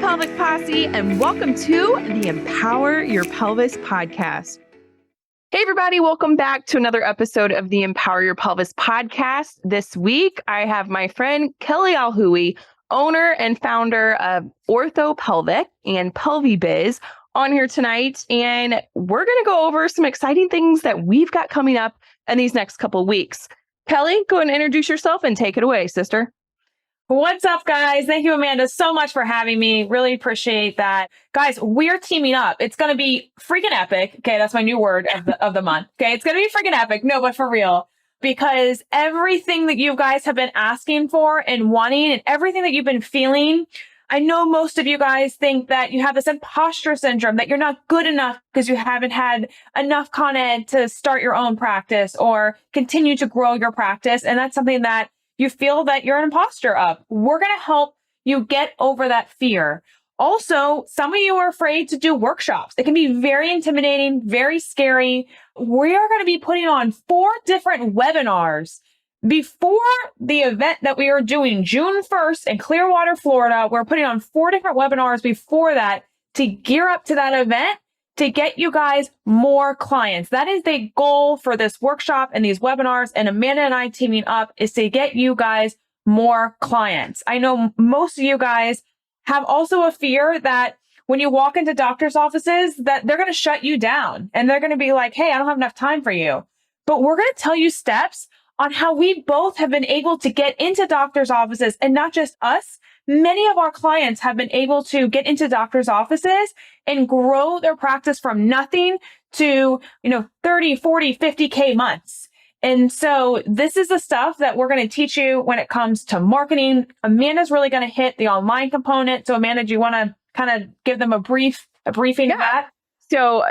Pelvic Posse, and welcome to the Empower Your Pelvis podcast. Hey, everybody, welcome back to another episode of the Empower Your Pelvis podcast. This week, I have my friend Kelly Alhui, owner and founder of OrthoPelvic and PelviBiz, on here tonight. And we're going to go over some exciting things that we've got coming up in these next couple of weeks. Kelly, go ahead and introduce yourself and take it away, sister. What's up, guys? Thank you, Amanda, so much for having me. Really appreciate that. Guys, we're teaming up. It's going to be freaking epic. Okay, that's my new word of the month. Okay, it's going to be freaking epic. No, but for real. Because everything that you guys have been asking for and wanting and everything that you've been feeling, I know most of you guys think that you have this imposter syndrome, that you're not good enough because you haven't had enough Con Ed to start your own practice or continue to grow your practice. And that's something that you feel that you're an imposter of. We're going to help you get over that fear. Also, some of you are afraid to do workshops. It can be very intimidating, very scary. We are going to be putting on 4 different webinars before the event that we are doing June 1st in Clearwater, Florida. We're putting on 4 different webinars before that to gear up to that event, to get you guys more clients. That is the goal for this workshop and these webinars. And Amanda and I teaming up is to get you guys more clients. I know most of you guys have also a fear that when you walk into doctor's offices, that they're going to shut you down and they're going to be like, hey, I don't have enough time for you. But we're going to tell you steps on how we both have been able to get into doctor's offices, and not just us. Many of our clients have been able to get into doctor's offices and grow their practice from nothing to, 30, 40, 50K months. And so this is the stuff that we're going to teach you when it comes to marketing. Amanda's really going to hit the online component. So Amanda, do you want to kind of give them a briefing of that? So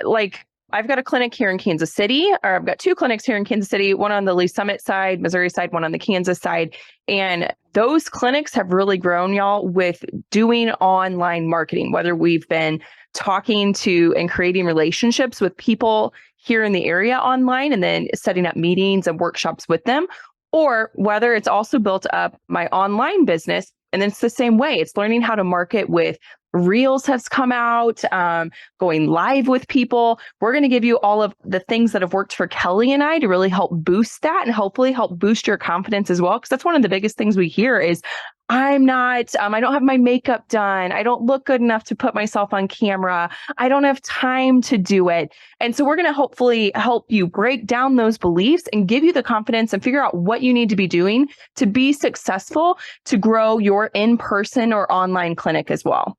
I've got a clinic here in Kansas City, or I've got 2 clinics here in Kansas City, one on the Lee Summit side, Missouri side, one on the Kansas side. And those clinics have really grown, y'all, with doing online marketing, whether we've been talking to and creating relationships with people here in the area online and then setting up meetings and workshops with them, or whether it's also built up my online business. And then it's the same way. It's learning how to market with Reels has come out, going live with people. We're going to give you all of the things that have worked for Kelly and I to really help boost that and hopefully help boost your confidence as well. Because that's one of the biggest things we hear is, I don't have my makeup done. I don't look good enough to put myself on camera. I don't have time to do it. And so we're going to hopefully help you break down those beliefs and give you the confidence and figure out what you need to be doing to be successful, to grow your in-person or online clinic as well.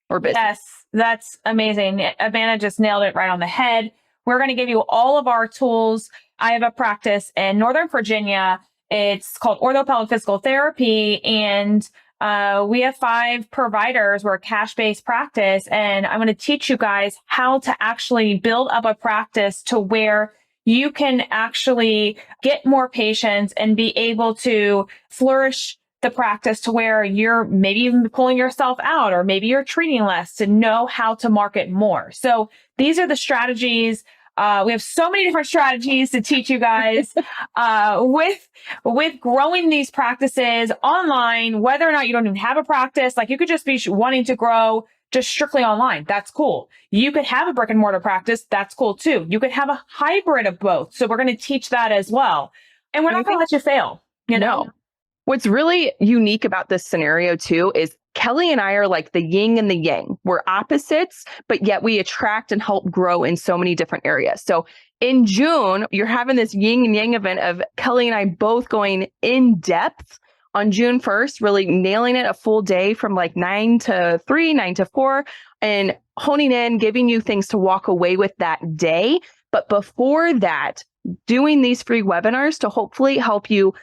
Or business. Yes, that's amazing. Amanda just nailed it right on the head. We're going to give you all of our tools. I have a practice in Northern Virginia. It's called OrthoPelvic Physical Therapy. And we have 5 providers. We're a cash-based practice. And I'm going to teach you guys how to actually build up a practice to where you can actually get more patients and be able to flourish the practice to where you're maybe even pulling yourself out, or maybe you're treating less, to know how to market more. So these are the strategies. We have so many different strategies to teach you guys with growing these practices online, whether or not you don't even have a practice. Like, you could just be wanting to grow just strictly online. That's cool. You could have a brick and mortar practice. That's cool too. You could have a hybrid of both. So we're going to teach that as well. And we're not going to let you fail. No. What's really unique about this scenario too is Kelly and I are like the yin and the yang. We're opposites, but yet we attract and help grow in so many different areas. So in June, you're having this yin and yang event of Kelly and I both going in depth on June 1st, really nailing it a full day from like 9 to 3, 9 to 4, and honing in, giving you things to walk away with that day. But before that, doing these free webinars to hopefully help you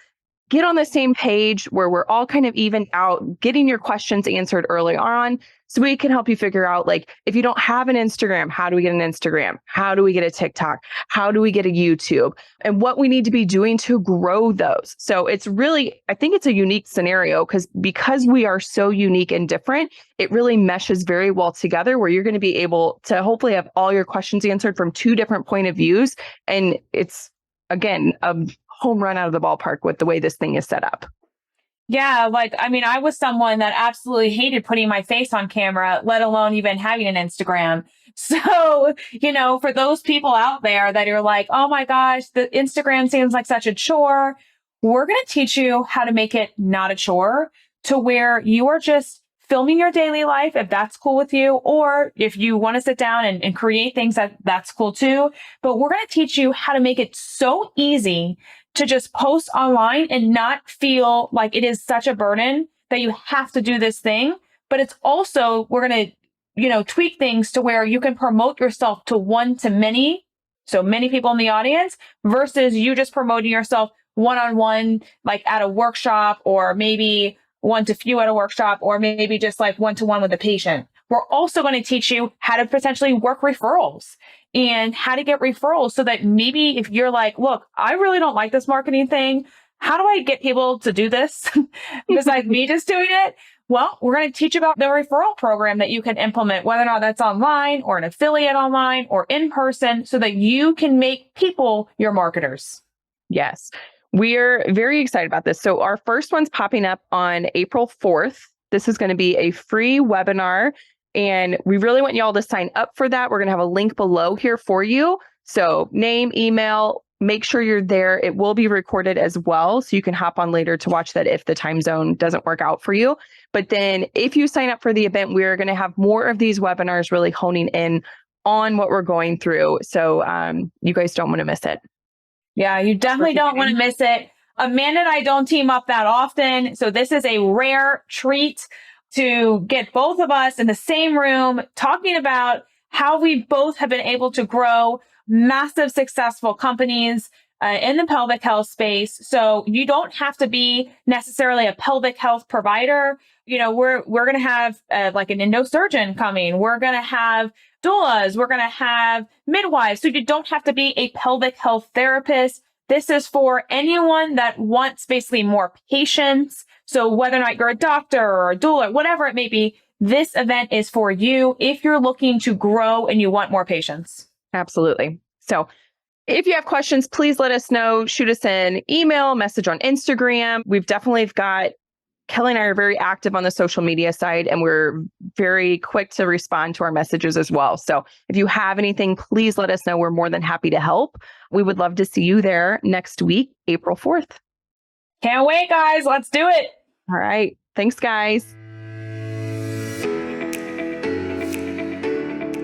get on the same page where we're all kind of even out, getting your questions answered early on, so we can help you figure out, like, if you don't have an Instagram, how do we get an Instagram? How do we get a TikTok? How do we get a YouTube? And what we need to be doing to grow those. So it's really, I think it's a unique scenario because we are so unique and different, it really meshes very well together, where you're going to be able to hopefully have all your questions answered from 2 different point of views. And it's, again, a home run out of the ballpark with the way this thing is set up. Yeah, like, I mean, I was someone that absolutely hated putting my face on camera, let alone even having an Instagram. So, for those people out there that are like, oh my gosh, the Instagram seems like such a chore, we're going to teach you how to make it not a chore, to where you are just filming your daily life, if that's cool with you, or if you want to sit down and create things, that's cool too. But we're going to teach you how to make it so easy to just post online and not feel like it is such a burden that you have to do this thing. But it's also, we're going to, tweak things to where you can promote yourself to one to many. So many people in the audience versus you just promoting yourself one-on-one, like at a workshop, or maybe one to few at a workshop, or maybe just like one-to-one with a patient. We're also going to teach you how to potentially work referrals and how to get referrals, so that maybe if you're like, look, I really don't like this marketing thing, how do I get people to do this besides me just doing it? Well, we're going to teach you about the referral program that you can implement, whether or not that's online or an affiliate online or in person, so that you can make people your marketers. Yes, we're very excited about this. So our first one's popping up on April 4th. This is going to be a free webinar, and we really want y'all to sign up for that. We're going to have a link below here for you. So name, email, make sure you're there. It will be recorded as well, so you can hop on later to watch that if the time zone doesn't work out for you. But then if you sign up for the event, we're going to have more of these webinars really honing in on what we're going through. So you guys don't want to miss it. Yeah, you definitely don't want to miss it. Amanda and I don't team up that often, so this is a rare treat to get both of us in the same room talking about how we both have been able to grow massive successful companies in the pelvic health space. So you don't have to be necessarily a pelvic health provider. We're going to have like an endosurgeon coming. We're going to have doulas. We're going to have midwives. So you don't have to be a pelvic health therapist. This is for anyone that wants basically more patients. So whether or not you're a doctor or a doula, whatever it may be, this event is for you if you're looking to grow and you want more patients. Absolutely. So if you have questions, please let us know. Shoot us an email, message on Instagram. We've definitely got, Kelly and I are very active on the social media side, and we're very quick to respond to our messages as well. So if you have anything, please let us know. We're more than happy to help. We would love to see you there next week, April 4th. Can't wait, guys. Let's do it. All right. Thanks, guys.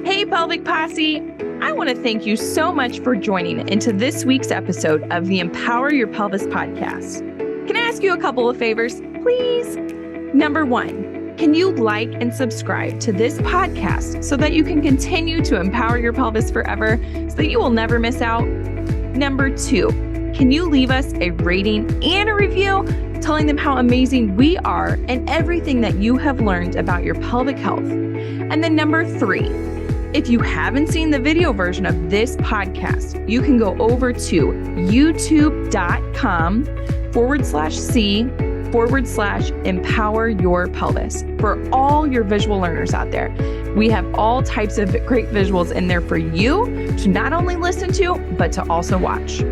Hey, Pelvic Posse. I want to thank you so much for joining into this week's episode of the Empower Your Pelvis podcast. Can I ask you a couple of favors, please? Number one, can you like and subscribe to this podcast so that you can continue to empower your pelvis forever, so that you will never miss out? Number two, can you leave us a rating and a review telling them how amazing we are and everything that you have learned about your pelvic health? And then number three, if you haven't seen the video version of this podcast, you can go over to youtube.com/C/empower your pelvis for all your visual learners out there. We have all types of great visuals in there for you to not only listen to, but to also watch.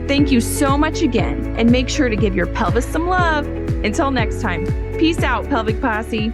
Thank you so much again, and make sure to give your pelvis some love. Until next time, peace out, Pelvic Posse.